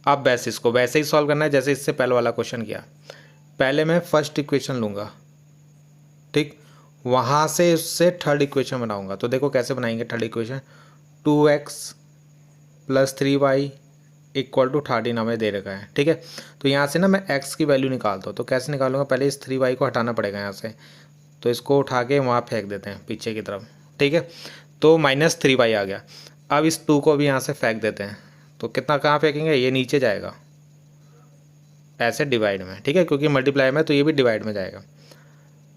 अब वैसे इसको वैसे ही सॉल्व करना है जैसे इससे पहले वाला क्वेश्चन किया। पहले मैं फर्स्ट इक्वेशन लूँगा, ठीक, वहाँ से उससे थर्ड इक्वेशन बनाऊँगा। तो देखो कैसे बनाएंगे थर्ड इक्वेशन। 2x + 3y = 13 हमें दे रखा है, ठीक है। तो यहाँ से ना मैं x की वैल्यू निकालता हूँ। तो कैसे निकालूंगा? पहले इस 3y को हटाना पड़ेगा यहाँ से, तो इसको उठा के वहाँ फेंक देते हैं पीछे की तरफ, ठीक है। तो -3y आ गया। अब इस 2 को भी यहाँ से फेंक देते हैं, तो कितना कहाँ फेंकेंगे? ये नीचे जाएगा ऐसे डिवाइड में, ठीक है, क्योंकि मल्टीप्लाई में तो ये भी डिवाइड में जाएगा।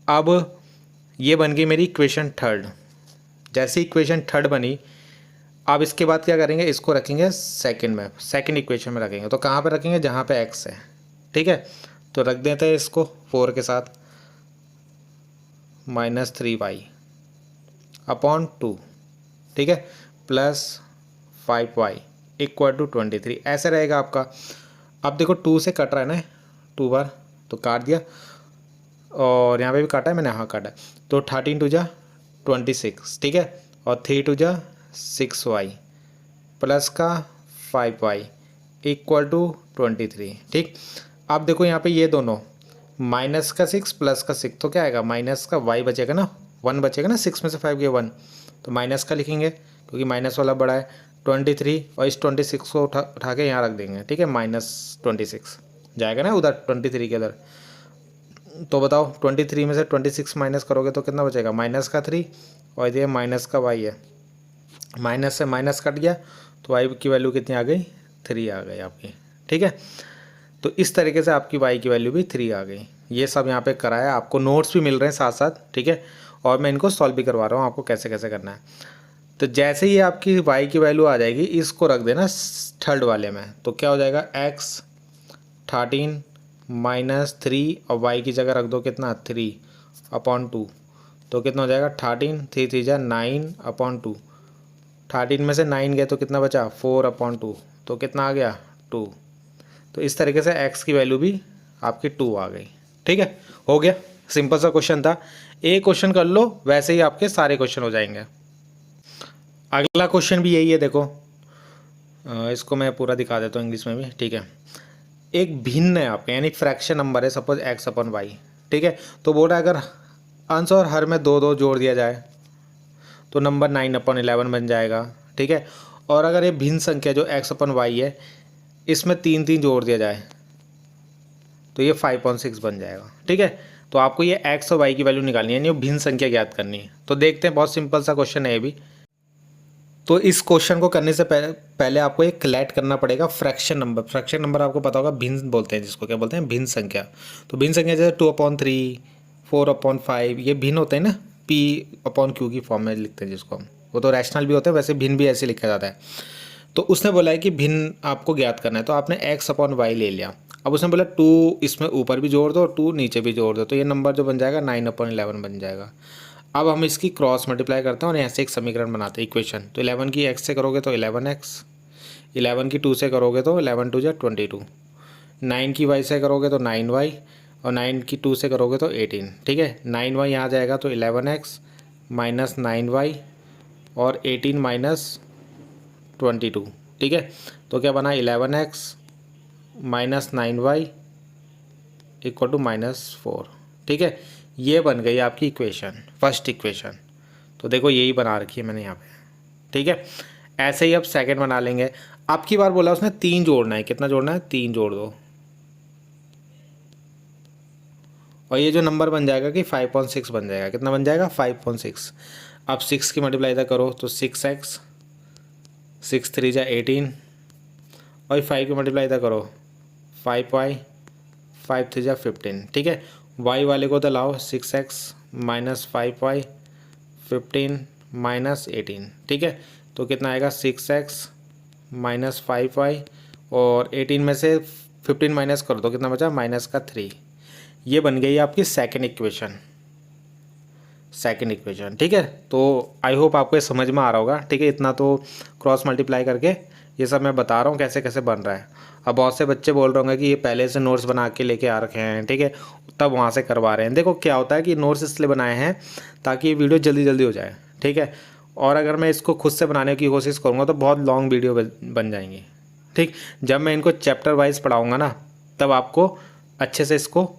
अब ये बन गई मेरी इक्वेशन थर्ड। जैसे इक्वेशन थर्ड बनी, अब इसके बाद क्या करेंगे? इसको रखेंगे सेकंड में, सेकंड इक्वेशन में रखेंगे। तो कहाँ पे रखेंगे? जहाँ पे x है, ठीक है। तो रख देते हैं इसको 4 के साथ, -3y / 2, ठीक है, +5y = 23 ऐसे रहेगा आपका। अब देखो 2 से कट रहा है ना 2 बार, तो काट दिया, और यहाँ पे भी काटा है मैंने, हाँ काटा है। तो 13 × 2 = 26, ठीक है, और 3 × 2 = 6y प्लस का 5y = 23, ठीक। अब देखो यहाँ पे ये दोनों -6 प्लस का 6, तो क्या आएगा? माइनस का y बचेगा ना, 1 बचेगा ना, 6 में से 5 गया 1, तो माइनस का लिखेंगे क्योंकि माइनस वाला बड़ा है। 23 और इस 26 को उठा के यहाँ रख देंगे, ठीक है, -26 जाएगा ना उधर 23 के उधर। तो बताओ 23 में से 26 माइनस करोगे तो कितना बचेगा? -3, और ये माइनस का y है, माइनस से माइनस कट गया, तो y की वैल्यू कितनी आ गई? 3 आ गई आपकी, ठीक है। तो इस तरीके से आपकी y की वैल्यू भी 3 आ गई। ये सब यहाँ पे कराया, आपको नोट्स भी मिल रहे हैं साथ साथ, ठीक है, और मैं इनको सॉल्व भी करवा रहा हूँ आपको कैसे कैसे करना है। तो जैसे ही आपकी y की वैल्यू आ जाएगी, इसको रख देना थर्ड वाले में, तो क्या हो जाएगा? x 13 -3 और y की जगह रख दो कितना? 3/2, तो कितना हो जाएगा? 13, 3 3 जा 9/2, 13 में से 9 गए तो कितना बचा? 4/2, तो कितना आ गया? 2। तो इस तरीके से x की वैल्यू भी आपकी 2 आ गई, ठीक है। हो गया, सिंपल सा क्वेश्चन था। एक क्वेश्चन कर लो, वैसे ही आपके सारे क्वेश्चन हो जाएंगे। अगला क्वेश्चन भी यही है, देखो इसको मैं पूरा दिखा देता हूँ इंग्लिश में भी, ठीक है। एक भिन्न है आपके, यानी फ्रैक्शन नंबर है, सपोज x/y, ठीक है। तो बोल रहा है अगर अंश और हर में 2 2 जोड़ दिया जाए तो नंबर 9/11 बन जाएगा, ठीक है। और अगर ये भिन्न संख्या जो x/y है, इसमें 3 3 जोड़ दिया जाए तो ये 5/6 बन जाएगा, ठीक है। तो आपको ये x और y की वैल्यू निकालनी है, यानी भिन्न संख्या ज्ञात करनी है। तो देखते हैं, बहुत सिंपल सा क्वेश्चन है ये भी। तो इस क्वेश्चन को करने से पहले आपको एक कलेक्ट करना पड़ेगा फ्रैक्शन नंबर। फ्रैक्शन नंबर आपको पता होगा, भिन्न बोलते हैं जिसको, क्या बोलते हैं? भिन्न संख्या। तो भिन्न संख्या जैसे 2/3, 4/5, ये भिन्न होते हैं ना, p/q की फॉर्म में लिखते हैं जिसको हम, वो तो रैशनल भी होते हैं, वैसे भिन्न भी ऐसे लिखा जाता है। तो उसने बोला है कि भिन्न आपको ज्ञात करना है, तो आपने x/y ले लिया। अब उसने बोला 2 इसमें ऊपर भी जोड़ दो और 2 नीचे भी जोड़ दो, तो ये नंबर जो बन जाएगा 9/11 बन जाएगा। अब हम इसकी क्रॉस मल्टीप्लाई करते हैं और यहाँ से एक समीकरण बनाते हैं, इक्वेशन। तो 11 की x से करोगे तो 11x, 11 की 2 से करोगे तो 11 2 जा 22, 9 की y से करोगे तो 9y, और 9 की 2 से करोगे तो 18, ठीक है। 9y यहाँ जाएगा तो 11x - 9y और 18 - 22, ठीक है। तो क्या बना? 11x - 9y = -4, ठीक है। ये बन गई आपकी इक्वेशन, फर्स्ट इक्वेशन। तो देखो यही बना रखी है मैंने यहाँ पे, ठीक है। ऐसे ही अब सेकंड बना लेंगे। अब की बार बोला उसने 3 जोड़ना है, कितना जोड़ना है, 3 जोड़ दो, और ये जो नंबर बन जाएगा कि 5.6 बन जाएगा, कितना बन जाएगा, 5.6। अब 6 की मल्टीप्लाई इधर करो तो 6x, 6 3 जा 18, और 5 की मल्टीप्लाई इधर करो 5y, 5 3 जा 15। ठीक है, y वाले को तो लाओ 6x माइनस 5y 15 माइनस 18। ठीक है, तो कितना आएगा 6x माइनस 5y, और 18 में से 15 माइनस कर दो, कितना बचा, माइनस का 3। ये बन गई आपकी सेकंड इक्वेशन, ठीक है। तो आई होप आपको ये समझ में आ रहा होगा। ठीक है, इतना तो क्रॉस मल्टीप्लाई करके ये सब मैं बता रहा हूँ कैसे कैसे बन रहा है। अब बहुत से बच्चे बोल रहे होंगे कि ये पहले से नोट्स बना के लेके आ रखे हैं, ठीक है, तब वहाँ से करवा रहे हैं। देखो क्या होता है कि नोट्स इसलिए बनाए हैं ताकि ये वीडियो जल्दी जल्दी हो जाए, ठीक है। और अगर मैं इसको खुद से बनाने की कोशिश करूँगा तो बहुत लॉन्ग वीडियो बन जाएंगी। ठीक, जब मैं इनको चैप्टर वाइज पढ़ाऊँगा ना, तब आपको अच्छे से इसको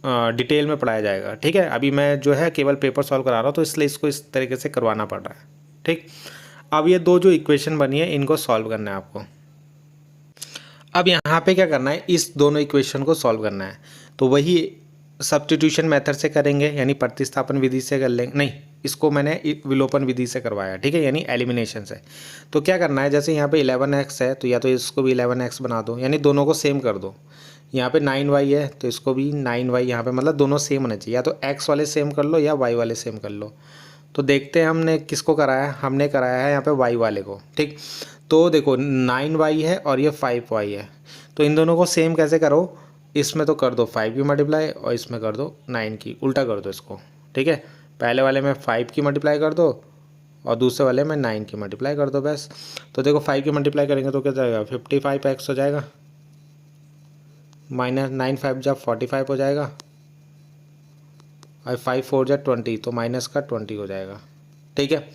डिटेल में पढ़ाया जाएगा। ठीक है, अभी मैं जो है केवल पेपर सॉल्व करा रहा हूँ, तो इसलिए इसको इस तरीके से करवाना पड़ रहा है। ठीक, अब ये दो जो इक्वेशन बनी है इनको सॉल्व करना है आपको। अब यहाँ पे क्या करना है, इस दोनों इक्वेशन को सॉल्व करना है, तो वही सब्स्टिट्यूशन मेथड से करेंगे, यानी प्रतिस्थापन विधि से कर लेंगे। नहीं, इसको मैंने विलोपन विधि से करवाया, ठीक है, यानी एलिमिनेशन से। तो क्या करना है, जैसे यहाँ पे 11x है तो या तो इसको भी 11x बना दो, यानी दोनों को सेम कर दो। यहाँ पे 9y है तो इसको भी 9y, यहाँ पे मतलब दोनों सेम होने चाहिए, या तो x वाले सेम कर लो या y वाले सेम कर लो। तो देखते हैं हमने किसको कराया, हमने कराया है यहाँ पे y वाले को। ठीक, तो देखो 9y है और ये 5y है, तो इन दोनों को सेम कैसे करो, इसमें तो कर दो 5 की मल्टीप्लाई और इसमें कर दो 9 की, उल्टा कर दो इसको। ठीक है, पहले वाले में 5 की मल्टीप्लाई कर दो और दूसरे वाले में 9 की मल्टीप्लाई कर दो बस। तो देखो 5 की मल्टीप्लाई करेंगे तो क्या जाएगा, 55x हो जाएगा, माइनस 9 5 जा 45 हो जाएगा, और 5 4 जा 20, तो माइनस का 20 हो जाएगा। ठीक है,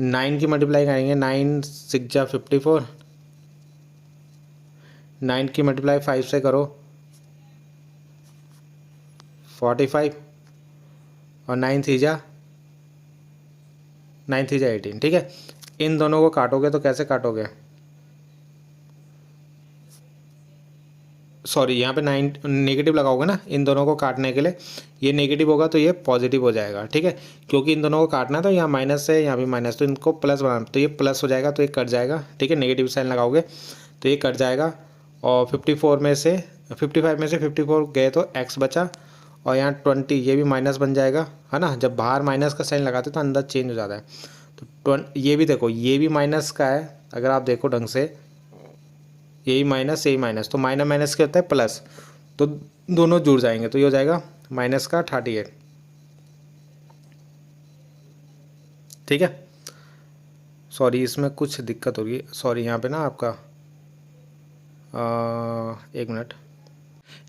9 की मल्टीप्लाई करेंगे, 9 6 जा 54, 9 की मल्टीप्लाई 5 से करो 45, और 9 3 जा 18। ठीक है, इन दोनों को काटोगे तो कैसे काटोगे, सॉरी यहाँ पे 9 नेगेटिव लगाओगे ना इन दोनों को काटने के लिए, ये नेगेटिव होगा तो ये पॉजिटिव हो जाएगा। ठीक है, क्योंकि इन दोनों को काटना है तो यहाँ माइनस है, यहाँ भी माइनस, तो इनको प्लस बनाना, तो ये प्लस हो जाएगा, तो ये कट जाएगा। ठीक है, नेगेटिव साइन लगाओगे तो ये कट जाएगा, और 54 में से 55 में से 54 गए तो x बचा, और यहाँ 20 ये भी माइनस बन जाएगा, है ना। जब बाहर माइनस का साइन लगाते तो अंदर चेंज हो जाता है। तो ये भी देखो, ये भी माइनस का है, अगर आप देखो ढंग से, यही माइनस यही माइनस, तो माइनस माइनस क्या होता है, प्लस, तो दोनों जुड़ जाएंगे, तो ये हो जाएगा माइनस का 38। ठीक है, सॉरी इसमें कुछ दिक्कत होगी, सॉरी यहाँ पे ना आपका एक मिनट,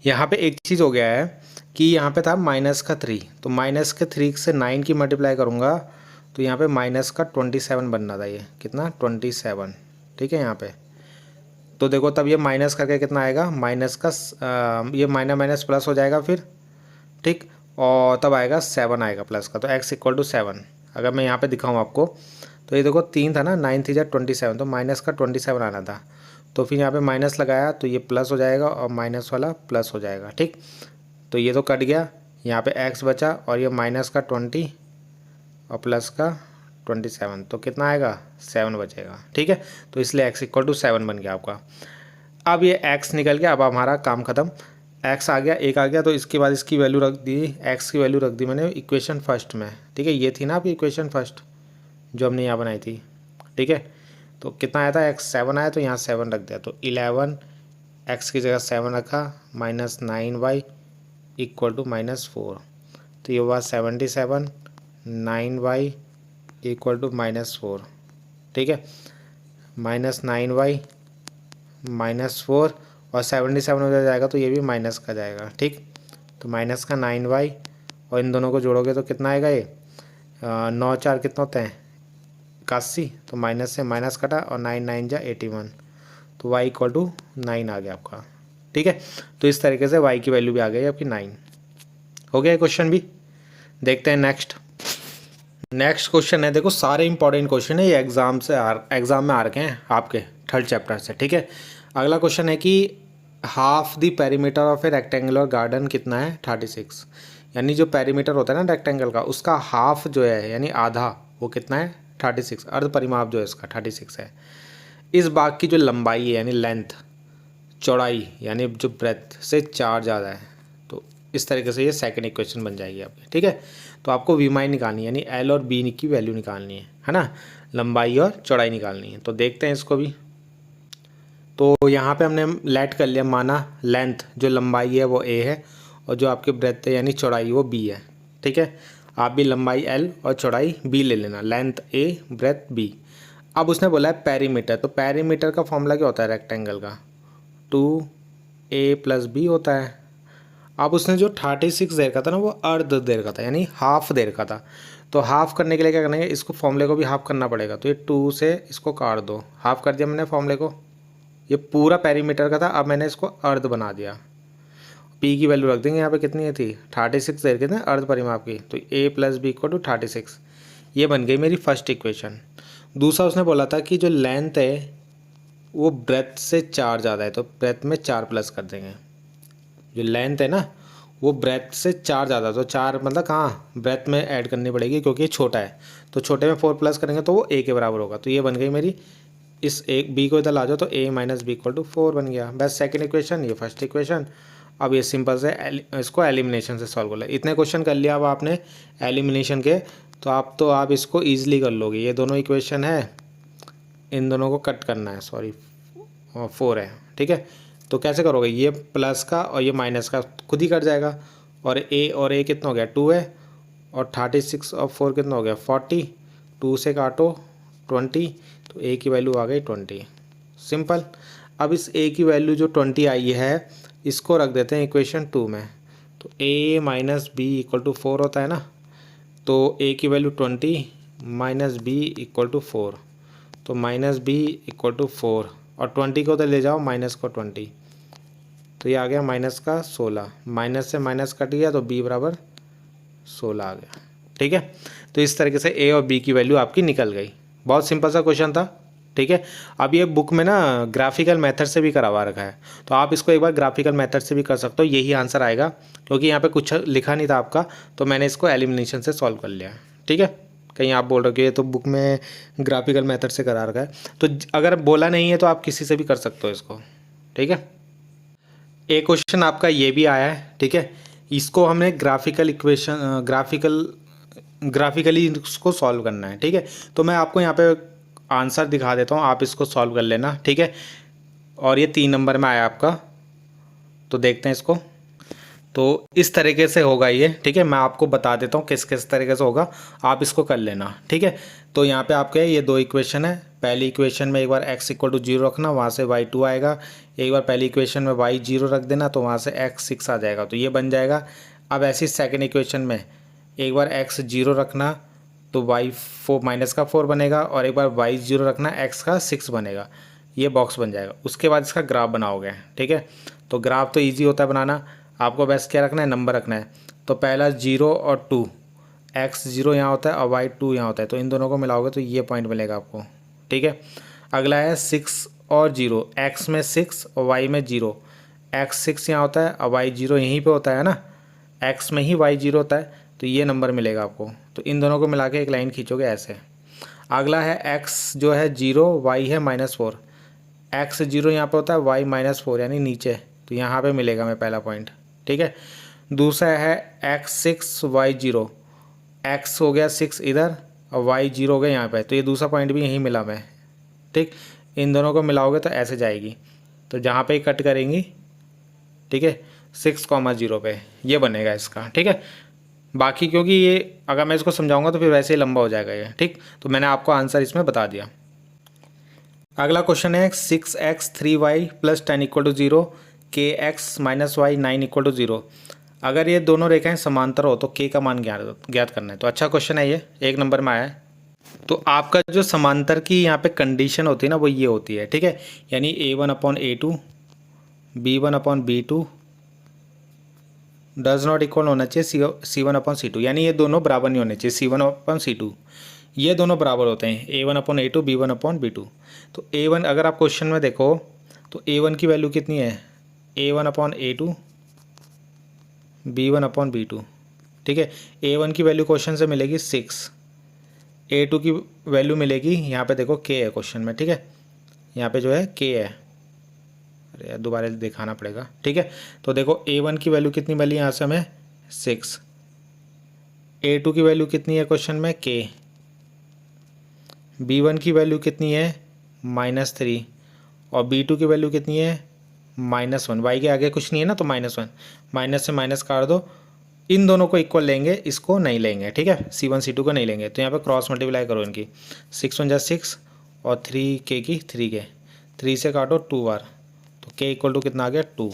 यहाँ पे एक चीज़ हो गया है कि यहाँ पे था माइनस का 3, तो माइनस के 3 से 9 की मल्टीप्लाई करूँगा तो यहाँ पे माइनस का 27 बनना था, ये कितना 27। ठीक है, यहाँ पे तो देखो तब ये माइनस करके कितना आएगा, माइनस का ये माइनस माइनस प्लस हो जाएगा फिर। ठीक, और तब आएगा 7 आएगा प्लस का, तो x इक्वल टू 7। अगर मैं यहाँ पे दिखाऊँ आपको तो ये देखो 3 था ना, 9 3 जा 27, तो माइनस का 27 आना था, तो फिर यहाँ पे माइनस लगाया तो ये प्लस हो जाएगा और माइनस वाला प्लस हो जाएगा। ठीक, तो ये तो कट गया, यहाँ पे x बचा, और ये माइनस का 20 और प्लस का 27, तो कितना आएगा 7 बचेगा। ठीक है, तो इसलिए x इक्वल टू 7 बन गया आपका। अब ये x निकल गया, अब हमारा काम ख़त्म, x आ गया, एक आ गया, तो इसके बाद इसकी वैल्यू रख दी, x की वैल्यू रख दी मैंने इक्वेशन फर्स्ट में। ठीक है, ये थी ना आपकी इक्वेशन फर्स्ट जो हमने यहाँ बनाई थी। ठीक है, तो कितना आया था, x 7 आया, तो यहाँ 7 रख दिया, तो 11 x की जगह 7 रखा, माइनस 9y इक्वल टू -4, तो ये हुआ 77, 9y इक्वल टू -4। ठीक है, माइनस 9y -4 और 77 हो जाएगा तो ये भी माइनस का जाएगा। ठीक, तो माइनस का 9y, और इन दोनों को जोड़ोगे तो कितना आएगा, ये 9 4 कितना होते हैं 81, तो माइनस से माइनस कटा, और 9 9 जा 81, तो y इक्वल टू 9 आ गया आपका। ठीक है, तो इस तरीके से y की वैल्यू भी आ गई आपकी 9। हो गया क्वेश्चन भी। देखते हैं नेक्स्ट। नेक्स्ट क्वेश्चन है, देखो सारे इंपॉर्टेंट क्वेश्चन है ये एग्जाम में आ रखे हैं आपके थर्ड चैप्टर से, ठीक है। अगला क्वेश्चन है कि half the perimeter of A rectangular garden कितना है 36, यानी जो पेरीमीटर होता है ना रेक्टेंगल का, उसका हाफ जो है यानी आधा, वो कितना है 36, अर्ध परिमाप जो है इसका 36 है। इस बाग की जो लंबाई है यानी लेंथ, चौड़ाई यानी जो ब्रेथ से 4 ज़्यादा है। तो इस तरीके से ये सेकंड इक्वेशन बन जाएगी आपकी, ठीक है। तो आपको वी माई निकालनी है यानी एल और बी की वैल्यू निकालनी है ना, लंबाई और चौड़ाई निकालनी है। तो देखते हैं इसको भी। तो यहाँ पे हमने लेट कर लिया, माना लेंथ जो लंबाई है वो ए है और जो आपकी ब्रेथ है यानी चौड़ाई वो बी है, ठीक है। आप भी लंबाई एल और चौड़ाई बी ले लेना, लेंथ ए ब्रेथ बी। अब उसने बोला है पेरीमीटर, तो पेरीमीटर का फॉर्मूला क्या होता है रेक्टेंगल का, 2a+b होता है। अब उसने जो 36 देर का था ना वो अर्ध देर का था यानी हाफ देर का था। तो हाफ करने के लिए क्या करना है, इसको फॉर्मूले को भी हाफ करना पड़ेगा। तो ये 2 से इसको काट दो, हाफ कर दिया मैंने फॉर्मूले को। ये पूरा पेरीमीटर का था, अब मैंने इसको अर्ध बना दिया। पी की वैल्यू रख देंगे यहाँ पे, कितनी है थी 36 देर कितने अर्ध परिमाप की, तो a+b=36। ये बन गई मेरी फर्स्ट इक्वेशन। दूसरा उसने बोला था कि जो लेंथ है वो ब्रेथ से 4 ज़्यादा है, तो ब्रेथ में 4 प्लस कर देंगे। जो लेंथ है ना वो ब्रेथ से 4 ज़्यादा, तो 4 मतलब कहाँ ब्रेथ में ऐड करनी पड़ेगी क्योंकि ये छोटा है, तो छोटे में 4 प्लस करेंगे तो वो a के बराबर होगा। तो ये बन गई मेरी, इस एक b को इधर ला जाओ तो a-b=4 बन गया। बस सेकंड इक्वेशन, ये फर्स्ट इक्वेशन। अब ये सिंपल से इसको एलिमिनेशन से सॉल्व कर ले। इतने क्वेश्चन कर लिया अब आपने एलिमिनेशन के, तो आप इसको ईजिली कर लोगे। ये दोनों इक्वेशन है, इन दोनों को कट करना है, सॉरी 4 है, ठीक है। तो कैसे करोगे, ये प्लस का और ये माइनस का खुद ही कट जाएगा। और a कितना हो गया 2 है, और 36 और 4 कितना हो गया 40, 2 से काटो 20, तो a की वैल्यू आ गई 20, सिंपल। अब इस a की वैल्यू जो 20 आई है इसको रख देते हैं इक्वेशन 2 में। तो a-b=4 होता है ना, तो a की वैल्यू 20 -b=4, तो -b=4 और 20 को तो ले जाओ माइनस को 20, तो ये आ गया माइनस का 16, माइनस से माइनस कट गया तो b बराबर 16 आ गया, ठीक है। तो इस तरीके से a और b की वैल्यू आपकी निकल गई। बहुत सिंपल सा क्वेश्चन था, ठीक है। अब ये बुक में ना ग्राफिकल मेथड से भी करवा रखा है, तो आप इसको एक बार ग्राफिकल मेथड से भी कर सकते हो, यही आंसर आएगा। क्योंकि यहाँ पे कुछ लिखा नहीं था आपका, तो मैंने इसको एलिमिनेशन से सॉल्व कर लिया, ठीक है। कहीं आप बोल रहे हो कि ये तो बुक में ग्राफिकल मेथड से करा रखा है, तो अगर बोला नहीं है तो आप किसी से भी कर सकते हो इसको, ठीक है। एक क्वेश्चन आपका ये भी आया है, ठीक है। इसको हमने ग्राफिकली इसको सॉल्व करना है, ठीक है। तो मैं आपको यहाँ पे आंसर दिखा देता हूँ, आप इसको सॉल्व कर लेना, ठीक है। और ये 3 नंबर में आया आपका, तो देखते हैं इसको। तो इस तरीके से होगा ये, ठीक है। मैं आपको बता देता हूँ किस किस तरीके से होगा, आप इसको कर लेना, ठीक है। तो यहाँ पे आपके ये 2 इक्वेशन है। पहली इक्वेशन में एक बार x=0 रखना, वहाँ से y2 आएगा। एक बार पहली इक्वेशन में y0 रख देना, तो वहाँ से x6 आ जाएगा, तो ये बन जाएगा। अब ऐसी सेकेंड इक्वेशन में एक बार x0 रखना तो y4 बनेगा, और एक बार y0 रखना x का 6 बनेगा, ये बॉक्स बन जाएगा। उसके बाद इसका ग्राफ बनाओगे, ठीक है। तो ग्राफ तो ईजी होता है बनाना, आपको बस क्या रखना है, नंबर रखना है। तो पहला 0 और 2, x0 यहाँ होता है और y2 यहाँ होता है, तो इन दोनों को मिलाओगे तो ये पॉइंट मिलेगा आपको, ठीक है। अगला है 6 और 0, x में 6 और y में 0, x6 यहाँ होता है और y0 यहीं पे होता है ना, x में ही y0 होता है, तो ये नंबर मिलेगा आपको। तो इन दोनों को मिला के एक लाइन खींचोगे ऐसे। अगला है x जो है 0, y है -4, x0 यहाँ पे होता है, y -4 यानी नीचे, तो यहाँ पे मिलेगा मैं पहला पॉइंट, ठीक है। दूसरा है x6 y0, x हो गया 6 इधर और y0 हो गया यहाँ पे, तो ये दूसरा पॉइंट भी यहीं मिला मैं, ठीक। इन दोनों को मिलाओगे तो ऐसे जाएगी, तो जहाँ पे कट करेंगी, ठीक है, 6,0 पे ये बनेगा इसका, ठीक है। बाकी क्योंकि ये अगर मैं इसको समझाऊंगा तो फिर वैसे ही लंबा हो जाएगा ये, ठीक। तो मैंने आपको आंसर इसमें बता दिया। अगला क्वेश्चन है 6x 3y + 10 = 0, kx - y 9 = 0। अगर ये दोनों रेखाएं समांतर हो तो k का मान ज्ञात करना है। तो अच्छा क्वेश्चन है ये, 1 नंबर में आया है। तो आपका जो समांतर की यहाँ पे कंडीशन होती है ना वो ये होती है, ठीक है। यानी a1/a2, b1/b2, does not equal होना चाहिए C1/C2, यानी ये दोनों बराबर नहीं होने चाहिए। C1/C2 ये दोनों बराबर होते हैं A1/A2 B1/B2। तो A1 अगर आप क्वेश्चन में देखो तो A1 की वैल्यू कितनी है A1/A2 B1/B2, ठीक है। A1 की वैल्यू क्वेश्चन से मिलेगी 6, A2 की वैल्यू मिलेगी, यहाँ पे देखो K है क्वेश्चन में, ठीक है, यहाँ पे जो है K है, अरे यार दोबारा दिखाना पड़ेगा, ठीक है। तो देखो A1 की वैल्यू कितनी मिली यहाँ से हमें 6, A2 की वैल्यू कितनी है क्वेश्चन में K, B1 की वैल्यू कितनी है -3 और B2 की वैल्यू कितनी है -1। वाई के आगे कुछ नहीं है ना, तो -1, माइनस से माइनस काट दो, इन दोनों को इक्वल लेंगे, इसको नहीं लेंगे, ठीक है, C1 C2 को नहीं लेंगे। तो यहाँ पे क्रॉस मल्टीप्लाई करो इनकी, 6 × 6 और 3K की 3K, 3 से काटो 2 बार, तो K इक्वल टू कितना आ गया 2।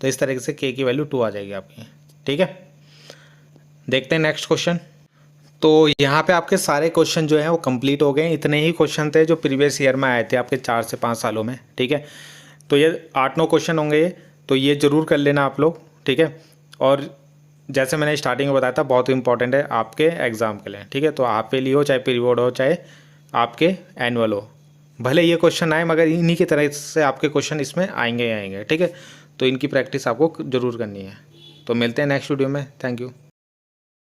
तो इस तरीके से K की वैल्यू 2 आ जाएगी आपकी, ठीक है। देखते हैं नेक्स्ट क्वेश्चन। तो यहाँ पे आपके सारे क्वेश्चन जो हैं वो कंप्लीट हो गए। इतने ही क्वेश्चन थे जो प्रीवियस ईयर में आए थे आपके 4 से 5 सालों में, ठीक है। तो ये 8-9 क्वेश्चन होंगे ये, तो ये ज़रूर कर लेना आप लोग, ठीक है। और जैसे मैंने स्टार्टिंग में बताया था बहुत इंपॉर्टेंट है आपके एग्ज़ाम के लिए, ठीक है। तो आप पे लिए हो चाहे प्री बोर्ड हो चाहे आपके एनुअल हो, भले ये क्वेश्चन आए मगर इन्हीं की तरह से आपके क्वेश्चन इसमें आएंगे ही आएंगे, ठीक है। तो इनकी प्रैक्टिस आपको ज़रूर करनी है। तो मिलते हैं नेक्स्ट वीडियो में, थैंक यू।